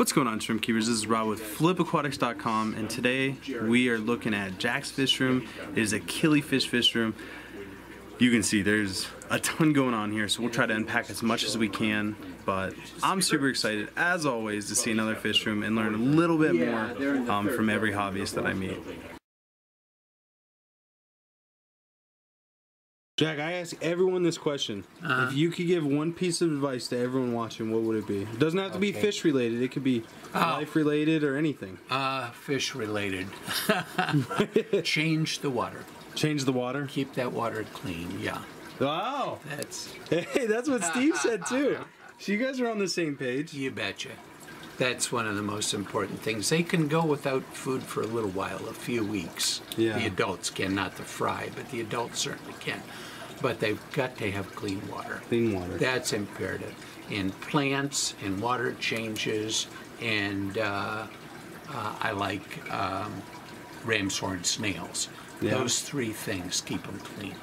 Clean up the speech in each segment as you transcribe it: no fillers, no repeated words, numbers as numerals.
What's going on, shrimp keepers? This is Rob with flipaquatics.com, and today we are looking at Jack's fish room. It is a Killifish fish room. You can see there's a ton going on here, so we'll try to unpack as much as we can. But I'm super excited, as always, to see another fish room and learn a little bit more from every hobbyist that I meet. Jack, I ask everyone this question. If you could give one piece of advice to everyone watching, what would it be? It doesn't have to be fish related. It could be life related or anything. Fish related. Change the water. Change the water? Keep that water clean, yeah. Wow. That's what Steve said too. So you guys are on the same page. You betcha. That's one of the most important things. They can go without food for a little while, a few weeks. Yeah. The adults can, not the fry, but the adults certainly can. But they've got to have clean water. Clean water. That's imperative. In plants, in water changes, and I like ram's horn snails. Yeah. Those three things keep them clean.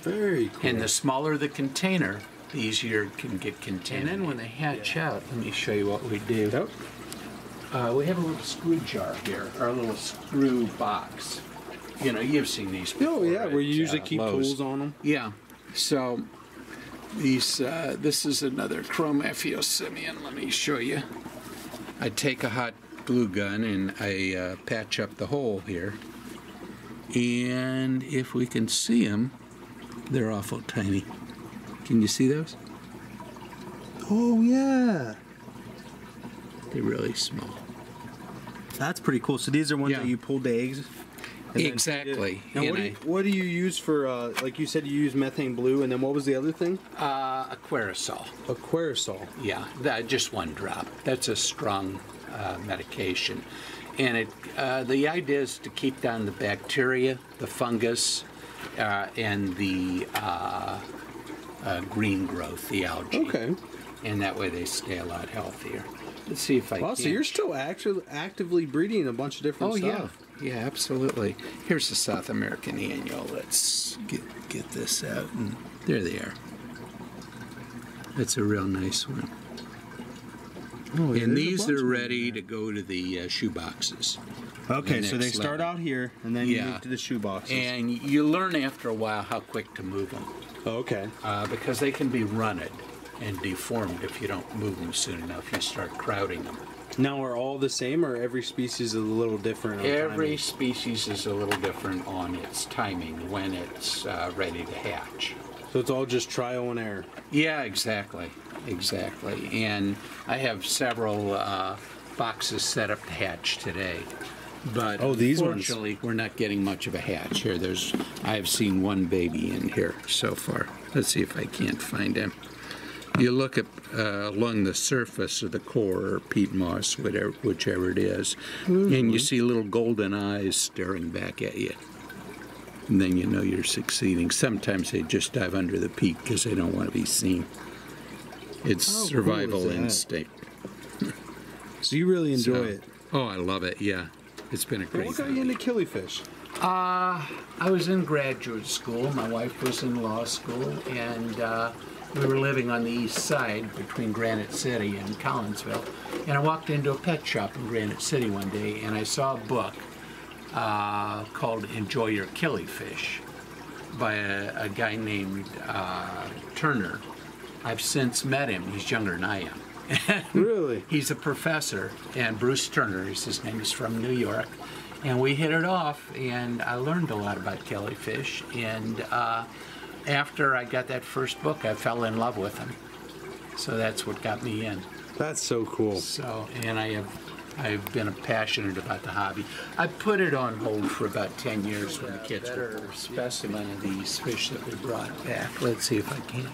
Very cool. And the smaller the container, the easier it can get contained. And then when they hatch out, let me show you what we do. Yep. We have a little screw jar here, our little screw box. You know, you've seen these before. Oh yeah, where you usually keep Lowe's. tools on them. Yeah. So these, this is another chrome Ephiosimian. Let me show you. I take a hot glue gun and I patch up the hole here. And if we can see them, they're awful tiny. Can you see those? Oh yeah. They're really small. That's pretty cool. So these are ones that you pulled the eggs? Exactly. Now, what do you use for, like you said, you use methane blue, and then what was the other thing? Aquarisol. Aquarisol. Yeah, just one drop. That's a strong medication. And the idea is to keep down the bacteria, the fungus, and the green growth, the algae. Okay. And that way they stay a lot healthier. Let's see if I can. So you're still actively breeding a bunch of different stuff. Yeah, absolutely. Here's the South American annual. Let's get this out. And there they are. That's a real nice one. Oh, yeah, and these are ready to go to the shoe boxes. Okay, so they start out here, and then you move to the shoe boxes. And you learn after a while how quick to move them. Okay. Because they can be runted and deformed if you don't move them soon enough. You start crowding them. Now, are all the same, or every species is a little different? Every species is a little different on its timing when it's ready to hatch. So it's all just trial and error? Yeah, exactly. Exactly. And I have several boxes set up to hatch today. But unfortunately, we're not getting much of a hatch here. I have seen one baby in here so far. Let's see if I can't find him. You look at along the surface of the core or peat moss, whichever it is, and you see little golden eyes staring back at you. And then you know you're succeeding. Sometimes they just dive under the peat because they don't want to be seen. It's survival instinct. So you really enjoy it? Oh, I love it, yeah. It's been a great What got you into Killifish? I was in graduate school. My wife was in law school, and we were living on the east side between Granite City and Collinsville. And I walked into a pet shop in Granite City one day, and I saw a book called Enjoy Your Killifish by a guy named Turner. I've since met him. He's younger than I am. Really? He's a professor, and Bruce Turner is his name. He's from New York. And we hit it off, and I learned a lot about Killifish. And after I got that first book, I fell in love with him. So that's what got me in. That's so cool. So, and I've been passionate about the hobby. I put it on hold for about 10 years when the kids were a specimen of these fish that we brought back. Let's see if I can.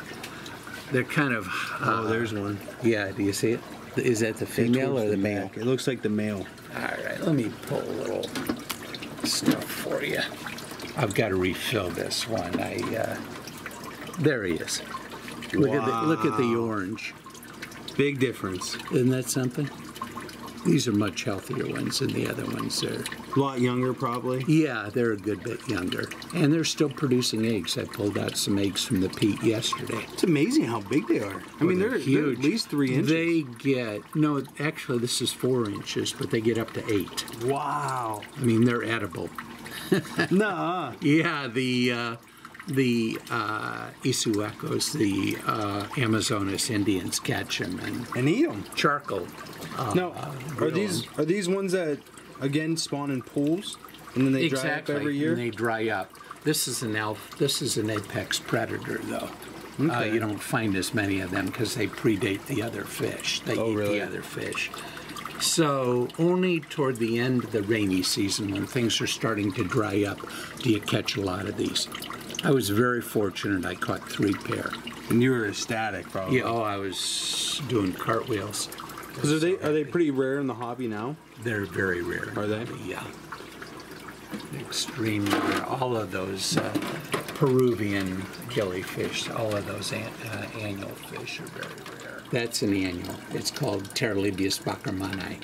They're kind of... oh, there's one. Yeah, do you see it? Is that the female or the male? It looks like the male. All right, let me pull a little stuff for you. I've got to refill this one. There he is. Look at the orange. Big difference. Isn't that something? These are much healthier ones than the other ones. They're A lot younger, probably. yeah, they're a good bit younger, and they're still producing eggs. I pulled out some eggs from the peat yesterday. It's amazing how big they are. I mean, they're huge. They're at least 3 inches. They get no, actually, this is 4 inches, but they get up to 8. Wow. I mean, they're edible. Nah. Yeah, the Isuacos, the Amazonas Indians catch them And eat them. charcoal. Now, are these ones that again spawn in pools and then they dry up every year? And they dry up. This is an apex predator, though. Okay. You don't find as many of them because they predate the other fish. They eat really? the other fish. So only toward the end of the rainy season, when things are starting to dry up, do you catch a lot of these. I was very fortunate. I caught 3 pair. And you were ecstatic, probably. Yeah, I was doing cartwheels. Because are they pretty rare in the hobby now? They're very rare. Are they? Yeah. Extremely rare. All of those Peruvian killifish, all of those annual fish are very rare. That's an annual. It's called Pteralibius backermani.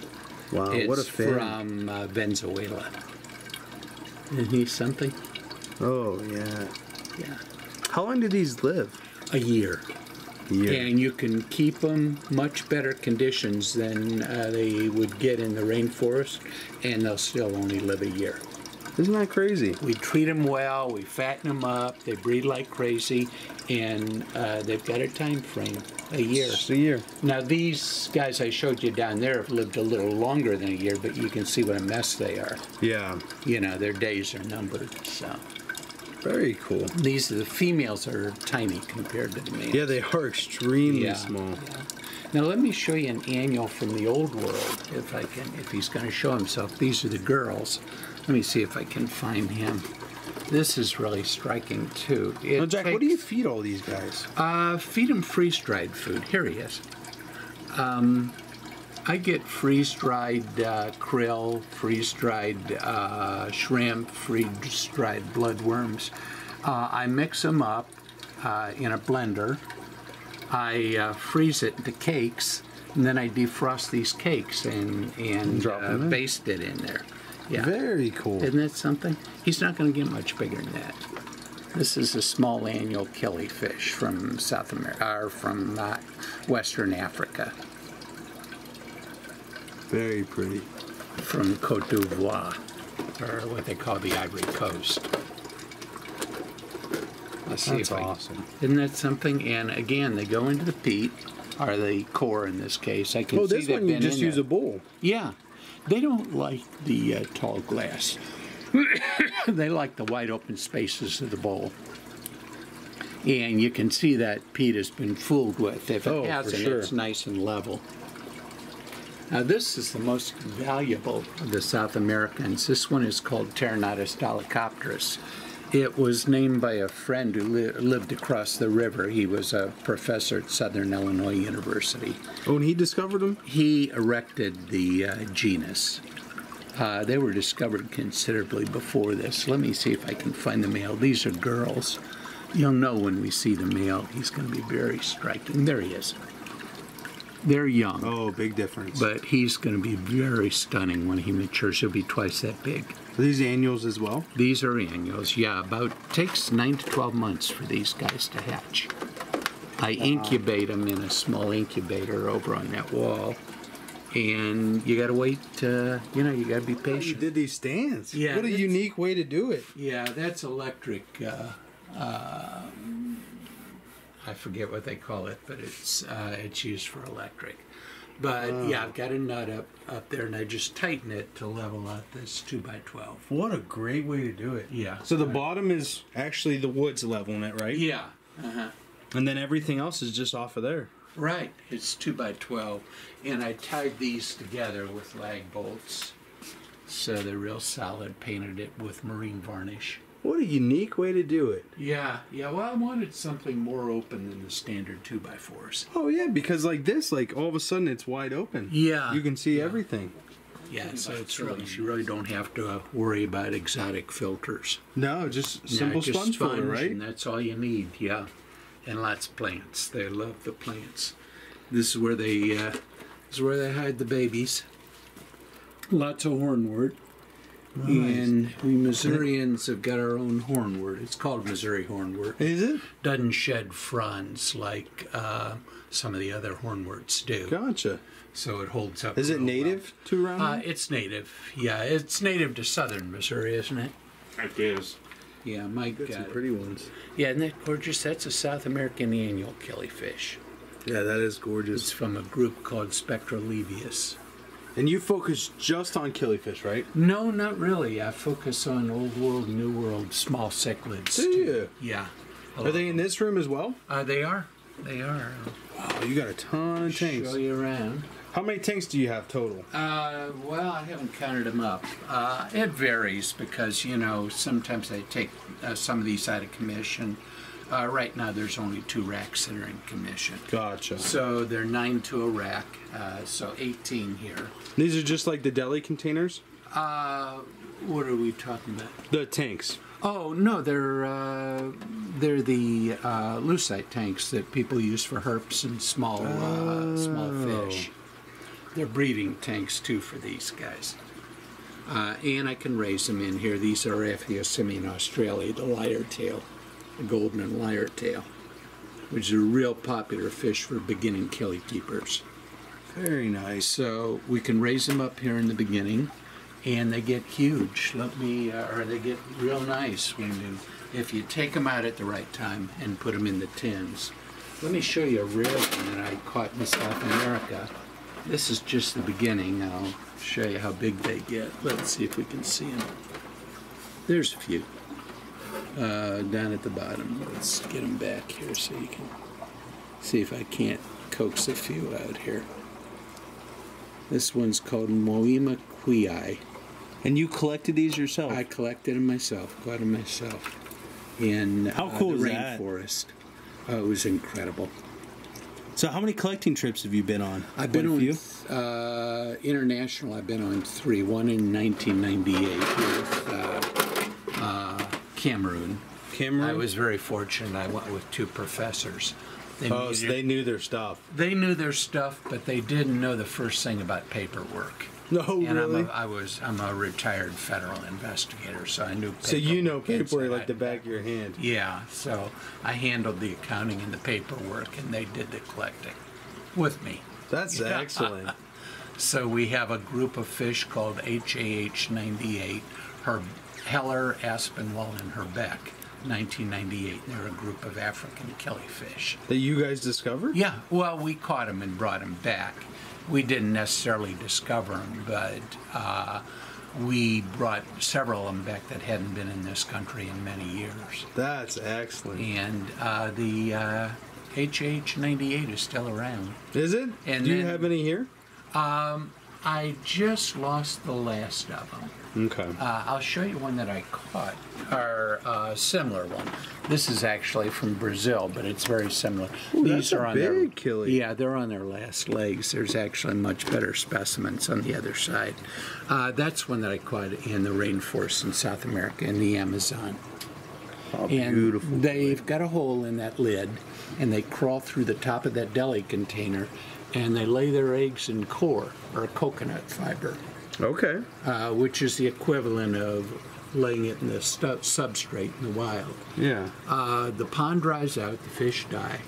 Wow, It's what a fin. from Venezuela. Isn't he something? Oh, yeah. Yeah. How long do these live? A year. And you can keep them much better conditions than they would get in the rainforest, and they'll still only live a year. Isn't that crazy? We treat them well, we fatten them up, they breed like crazy, and they've got a time frame, a year. Just a year. Now these guys I showed you down there have lived a little longer than a year, but you can see what a mess they are. Yeah. You know, their days are numbered, so. Very cool. These the females are tiny compared to the males. Yeah, they are extremely small. Yeah. Now let me show you an annual from the old world, if he's going to show himself. These are the girls. Let me see if I can find him. This is really striking too. Now, Jack, what do you feed all these guys? Feed them freeze-dried food. Here he is. I get freeze-dried krill, freeze-dried shrimp, freeze-dried bloodworms. I mix them up in a blender. I freeze it into cakes, and then I defrost these cakes and baste it in there. Yeah. Very cool. Isn't that something? He's not going to get much bigger than that. This is a small annual killifish from South America, or from Western Africa. Very pretty. From Côte d'Ivoire, or what they call the Ivory Coast. Let's see. That's awesome. Isn't that something? And again, they go into the peat, or the core in this case. I can see this one you just use a bowl. Yeah. They don't like the tall glass. They like the wide open spaces of the bowl. And you can see that peat has been fooled with. If it hasn't, it's nice and level. Now this is the most valuable of the South Americans. This one is called Pteronatus dolichopterus. It was named by a friend who lived across the river. He was a professor at Southern Illinois University. Oh, and he discovered them? He erected the genus. They were discovered considerably before this. Let me see if I can find the male. These are girls. You'll know when we see the male. He's going to be very striking. There he is. They're young. Oh, big difference. But he's going to be very stunning when he matures. He'll be twice that big. Are these annuals as well? These are annuals, yeah. Takes 9 to 12 months for these guys to hatch. I incubate them in a small incubator over on that wall. And you got to wait, you got to be patient. You did these stands. Yeah. What a unique way to do it. Yeah, that's electric. I forget what they call it, but it's used for electric. But yeah, I've got a nut up there, and I just tighten it to level out this 2x12. What a great way to do it. Yeah. So the bottom is actually the wood's leveling it, right? Yeah. Uh-huh. And then everything else is just off of there. Right. It's 2x12, and I tied these together with lag bolts, so they're real solid. Painted it with marine varnish. What a unique way to do it. Yeah. Well, I wanted something more open than the standard 2x4s. Oh yeah, because like this, all of a sudden it's wide open. Yeah. You can see everything. Yeah, so you really don't have to worry about exotic filters. No, just simple sponge filler, right? And that's all you need. Yeah, and lots of plants. They love the plants. This is where they hide the babies. Lots of hornwort. Nice. And we Missourians have got our own hornwort. It's called Missouri hornwort. Is it? Doesn't shed fronds like some of the other hornworts do. Gotcha. So it holds up. Is it native to around here? It's native. Yeah, it's native to southern Missouri, isn't it? It is. Yeah, Mike got some it. pretty ones. Yeah, isn't that gorgeous? That's a South American annual killifish. Yeah, that is gorgeous. It's from a group called Spectrolevius. And you focus just on killifish, right? No, not really. I focus on Old World, New World, small cichlids. Do you? Yeah. Are they in this room as well? They are. They are. Wow, you got a ton of tanks. Show you around. How many tanks do you have total? Well, I haven't counted them up. It varies because, you know, sometimes I take some of these out of commission. Right now, there's only 2 racks that are in commission. Gotcha. So they're 9 to a rack, so 18 here. These are just like the deli containers? What are we talking about? The tanks. Oh no, they're the lucite tanks that people use for herps and small fish. They're breeding tanks too for these guys. And I can raise them in here. These are Aphyosemion australis, the lyre tail, the golden and lyre tail, which is a real popular fish for beginning killie keepers. Very nice. So we can raise them up here in the beginning, and they get huge. They get real nice if you take them out at the right time and put them in the tins. Let me show you a rare one that I caught in South America. This is just the beginning. I'll show you how big they get. Let's see if we can see them. There's a few down at the bottom. Let's get them back here so you can see if I can't coax a few out here. This one's called Moima quii. And you collected these yourself? I collected them myself, caught them myself in how cool the is that? rainforest. Oh, it was incredible. So how many collecting trips have you been on? I've been on international. I've been on 3. One in 1998 with Cameroon. I was very fortunate. I went with 2 professors. So they knew their stuff. They knew their stuff, but they didn't know the first thing about paperwork. No, and really? I'm a retired federal investigator, so I knew paperwork. So you know paperwork like the back of your hand. Yeah, so I handled the accounting and the paperwork, and they did the collecting with me. That's excellent. So we have a group of fish called HAH 98, Heller, Aspinwall, and Herbeck, 1998. They're a group of African killifish. That you guys discovered? Yeah, well, we caught them and brought them back. We didn't necessarily discover them, but we brought several of them back that hadn't been in this country in many years. That's excellent. And the HH 98 is still around. Is it? And do you have any here? I just lost the last of them. Okay. I'll show you one that I caught, or a similar one. This is actually from Brazil, but it's very similar. Ooh, These are on their killie. Yeah, they're on their last legs. There's actually much better specimens on the other side. That's one that I caught in the rainforest in South America, in the Amazon. Oh, and beautiful. They've got a hole in that lid, and they crawl through the top of that deli container, and they lay their eggs in core, or coconut fiber. Okay. Which is the equivalent of laying it in the substrate in the wild. Yeah. The pond dries out, the fish die,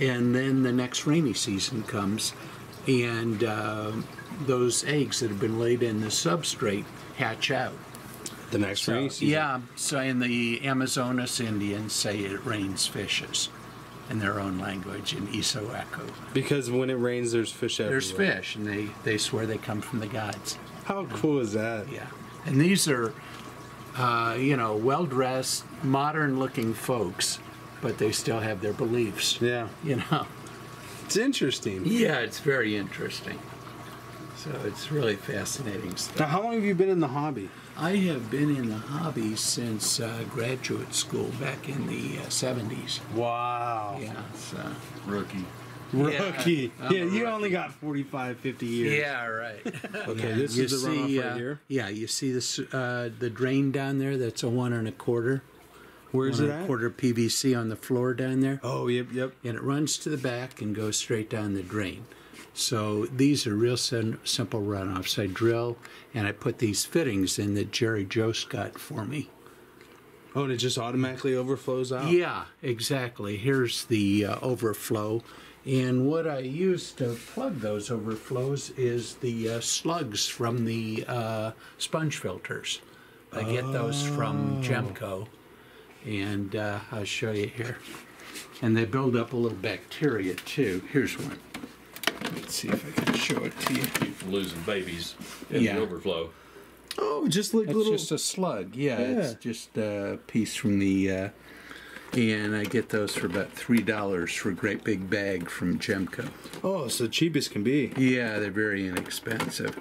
and then the next rainy season comes, and those eggs that have been laid in the substrate hatch out. The next rainy season? Yeah, so in the Amazonas, Indians say it rains fishes in their own language, in Isoaku. Because when it rains, there's fish everywhere. There's fish, and they swear they come from the gods. How cool is that? Yeah, and these are, well-dressed, modern-looking folks, but they still have their beliefs. Yeah. It's interesting. Yeah, it's very interesting. So it's really fascinating stuff. Now, how long have you been in the hobby? I have been in the hobby since graduate school back in the 70s. Wow. Yeah, so. Rookie. Rookie. Yeah, Yeah, you only got 45, 50 years. Yeah, right. Okay, this is the runoff right here? Yeah, you see this, the drain down there? That's a 1 1/4. Where's it 1 at? 1/4 PVC on the floor down there. Oh, yep. And it runs to the back and goes straight down the drain. So these are real simple runoffs. I drill and I put these fittings in that Jerry Jost got for me. Oh, and it just automatically overflows out? Yeah, exactly. Here's the overflow. And what I use to plug those overflows is the slugs from the sponge filters. I get those from Gemco, and I'll show you here. And they build up a little bacteria too. Here's one. Let's see if I can show it to you. Keep from losing babies in the overflow. Oh, just like It's little... just a slug. Yeah, it's just a piece from the... and I get those for about $3 for a great big bag from Gemco. Oh, so cheap as can be. Yeah, they're very inexpensive.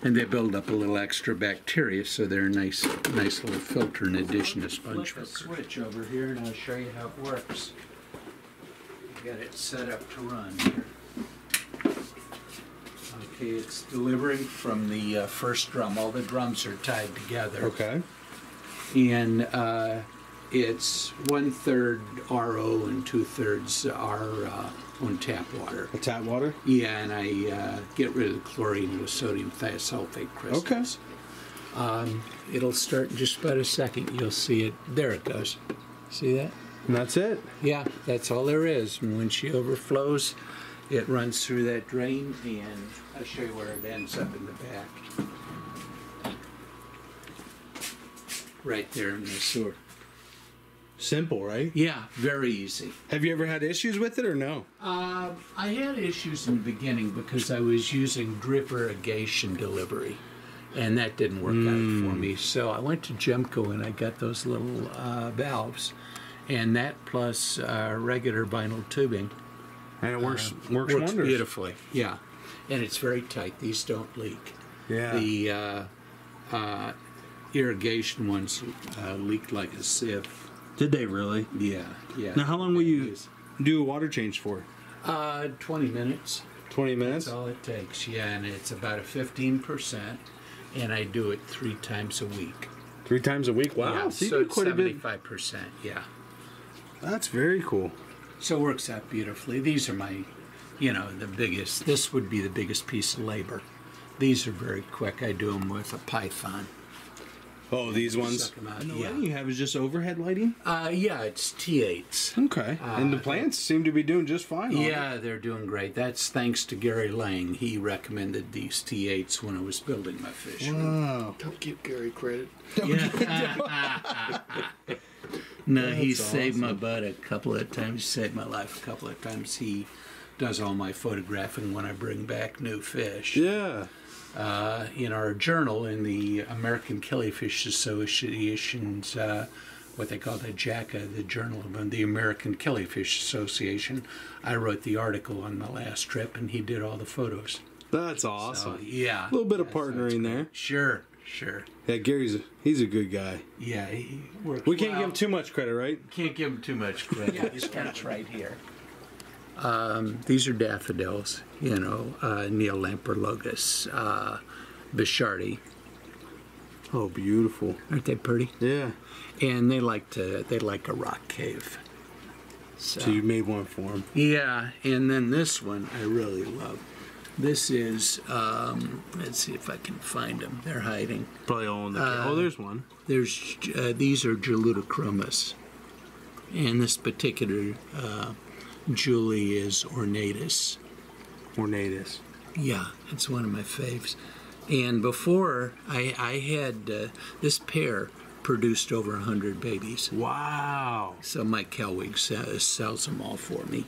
And they build up a little extra bacteria, so they're a nice little filter in addition to sponge filter. Flip a switch over here and I'll show you how it works. Got it set up to run here. Okay, it's delivering from the first drum. All the drums are tied together. Okay. And it's 1/3 RO and 2/3 our own tap water. Tap water? Yeah, and I get rid of the chlorine with sodium thiosulfate crystals. Okay. It'll start in just about a second. You'll see it. There it goes. See that? And that's it? Yeah, that's all there is. And when she overflows, it runs through that drain, and I'll show you where it ends up in the back. Right there in the sewer. Simple, right? Yeah, very easy. Have you ever had issues with it or no? I had issues in the beginning because I was using drip irrigation delivery, and that didn't work out for me. So I went to Gemco and I got those little valves, and that plus regular vinyl tubing. And it works wonders. Beautifully, yeah. And it's very tight. These don't leak. Yeah. The irrigation ones leaked like a sieve. Did they really? Yeah, yeah. Now, how long will you do a water change for? 20 minutes. 20 minutes? That's all it takes, yeah, and it's about a 15%, and I do it 3 times a week. 3 times a week? Wow. Yeah, so it's 75%, yeah. That's very cool. So it works out beautifully. These are my, the biggest, this would be the biggest piece of labor. These are very quick. I do them with a Python. Oh, these ones? And the lighting you have is just overhead lighting? Yeah, it's T8s. Okay. And the plants seem to be doing just fine. Yeah, they're doing great. That's thanks to Gary Lang. He recommended these T8s when I was building my fish room. Wow. Don't give Gary credit. No, he saved my butt a couple of times. He saved my life a couple of times. He does all my photographing when I bring back new fish. Yeah. In our journal, in the American Killifish Association's, what they call the JACA, the Journal of the American Killifish Association, I wrote the article on my last trip, and he did all the photos. That's awesome. So, yeah. A little bit of partnering there. Sure, sure. Yeah, he's a good guy. Yeah, he works We can't give him too much credit, right? Can't give him too much credit. Yeah, he's got it right here. These are daffodils, Neolamprologus, Bishardi. Oh, beautiful. Aren't they pretty? Yeah. And they like a rock cave. So you made one for them. Yeah, and then this one I really love. This is, let's see if I can find them. They're hiding. Probably all in the oh, there's one. These are Geludochromous. And this particular Julie is Ornatus. Ornatus. Yeah, it's one of my faves. And before, I had this pair produced over 100 babies. Wow. So Mike Kelwig sells them all for me.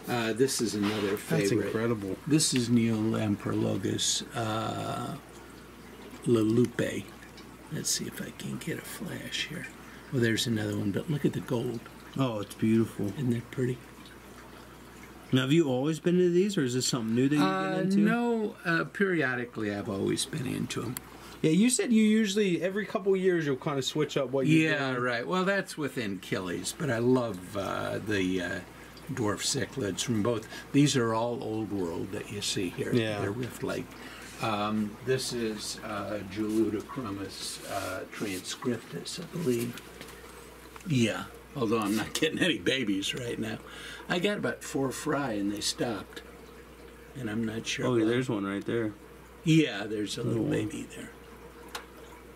This is another favorite. That's incredible. This is Neolamprologus Lelupe. Let's see if I can get a flash here. Well, there's another one, but look at the gold. Oh, it's beautiful. Isn't that pretty? Now, have you always been into these, or is this something new that you get into? No, periodically I've always been into them. Yeah, you said you usually, every couple of years, you'll kind of switch up what you do. Yeah, right. Well, that's within Killies, but I love the dwarf cichlids from both. These are all Old World that you see here. Yeah. They're Rift Lake. This is Geludochromous transcriptus, I believe. Yeah, although I'm not getting any babies right now. I got about 4 fry and they stopped. and I'm not sure. Oh, there's one right there. Yeah, there's a little baby there.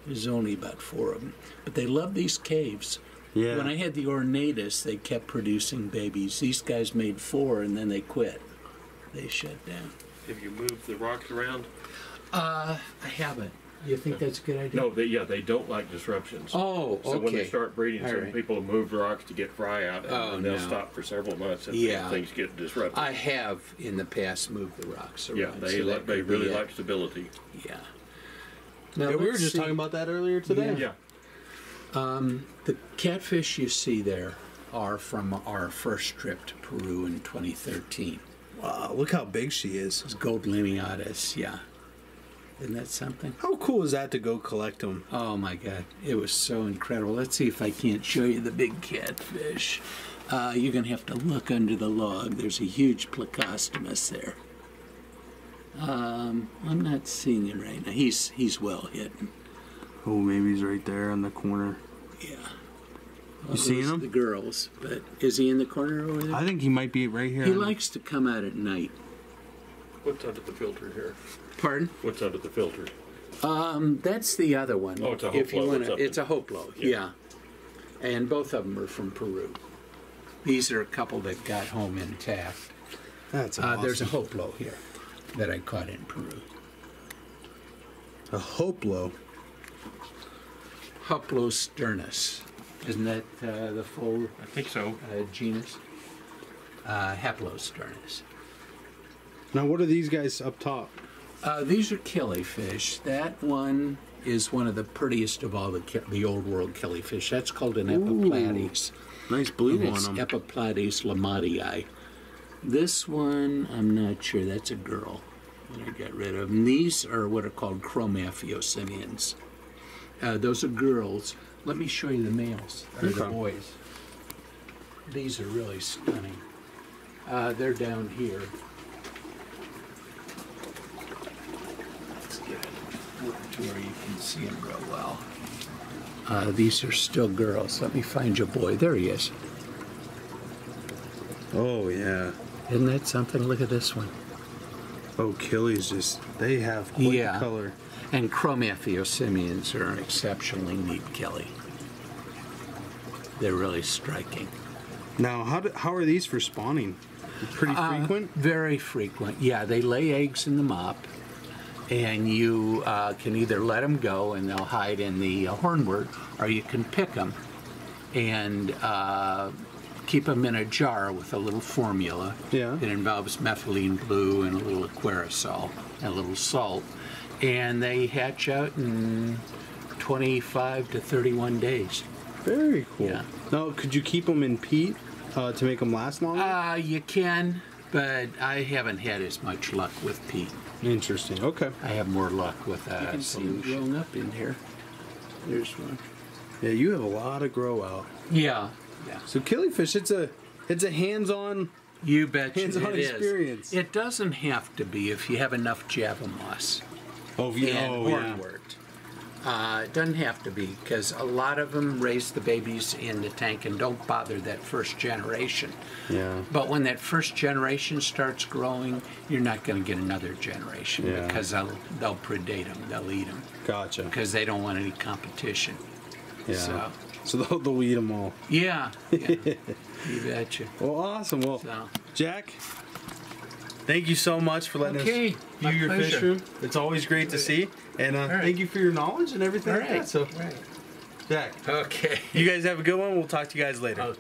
There's only about 4 of them. But they love these caves. Yeah. When I had the ornatus, they kept producing babies. These guys made 4, and then they quit. They shut down. Have you moved the rocks around? I haven't. You think that's a good idea? No, they don't like disruptions. Oh, okay. So when they start breeding, All some right. people have moved rocks to get fry out, and then they'll no. stop for several months and Yeah. things get disrupted. I have in the past moved the rocks around. Yeah, they so that they could be really it. like stability. Yeah. Yeah, we were just talking about that earlier today. Yeah. The catfish you see there are from our first trip to Peru in 2013. Wow, look how big she is. It's gold lineatus, yeah. Isn't that something? How cool is that to go collect them? Oh my God, it was so incredible. Let's see if I can't show you the big catfish. You're going to have to look under the log. There's a huge Plecostomus there. I'm not seeing him right now. He's well hidden. Oh, maybe he's right there in the corner. Yeah. You seeing him? The girls, but is he in the corner over there? I think he might be right here. He likes to come out at night. What's under the filter here? Pardon? What's under the filter? That's the other one. Oh, it's a If you Hoplo or wanna, something. it's a Hoplo, yeah. And both of them are from Peru. These are a couple that got home intact. That's awesome. There's a Hoplo here that I caught in Peru. A Hoplo. Hoplosternus. Isn't that the full I think so. genus? Haplosternus. Now, what are these guys up top? These are killifish. That one is one of the prettiest of all the old world killifish. That's called an epiplates. Nice blue And on it's them. Epiplates lamatii. This one, I'm not sure. That's a girl. I got rid of them. These are what are called chromaphiosimians. Those are girls. Let me show you the males, or the Okay. boys. These are really stunning. They're down here. Let's get it to where you can see them real well. These are still girls. Let me find your boy. There he is. Oh, yeah. Isn't that something? Look at this one. Oh, Killies just, they have quite Yeah. the color. And chromaphiosimians are an exceptionally neat killie. They're really striking. Now, how are these for spawning? Pretty frequent? Very frequent. Yeah, they lay eggs in the mop, and you can either let them go and they'll hide in the hornwort, or you can pick them and keep them in a jar with a little formula. Yeah. It involves methylene blue and a little aquarisol and a little salt. And they hatch out in 25 to 31 days. Very cool. Yeah. Now, could you keep them in peat to make them last longer? You can, but I haven't had as much luck with peat. Interesting. Okay. I have more luck with You can see 'em solution. growing Up in here. There's one. Yeah, you have a lot of grow out. Yeah. Yeah. So Killifish, it's a hands-on. You bet Hands-on it is. experience. It doesn't have to be if you have enough Java moss Oh, and yeah. hornwort. It doesn't have to be, because a lot of them raise the babies in the tank and don't bother that first generation. Yeah. But when that first generation starts growing, you're not going to get another generation, Yeah. because they'll predate them, they'll eat them, Gotcha. because they don't want any competition. Yeah. So they'll eat them all. Yeah, yeah. You betcha. Well, awesome. Well, So. Jack, thank you so much for letting Okay, us my view your fish pleasure. room. It's always great to see. And right. thank you for your knowledge and everything All like right. that. So, Right. Jack, Okay. you guys have a good one. We'll talk to you guys later. Okay.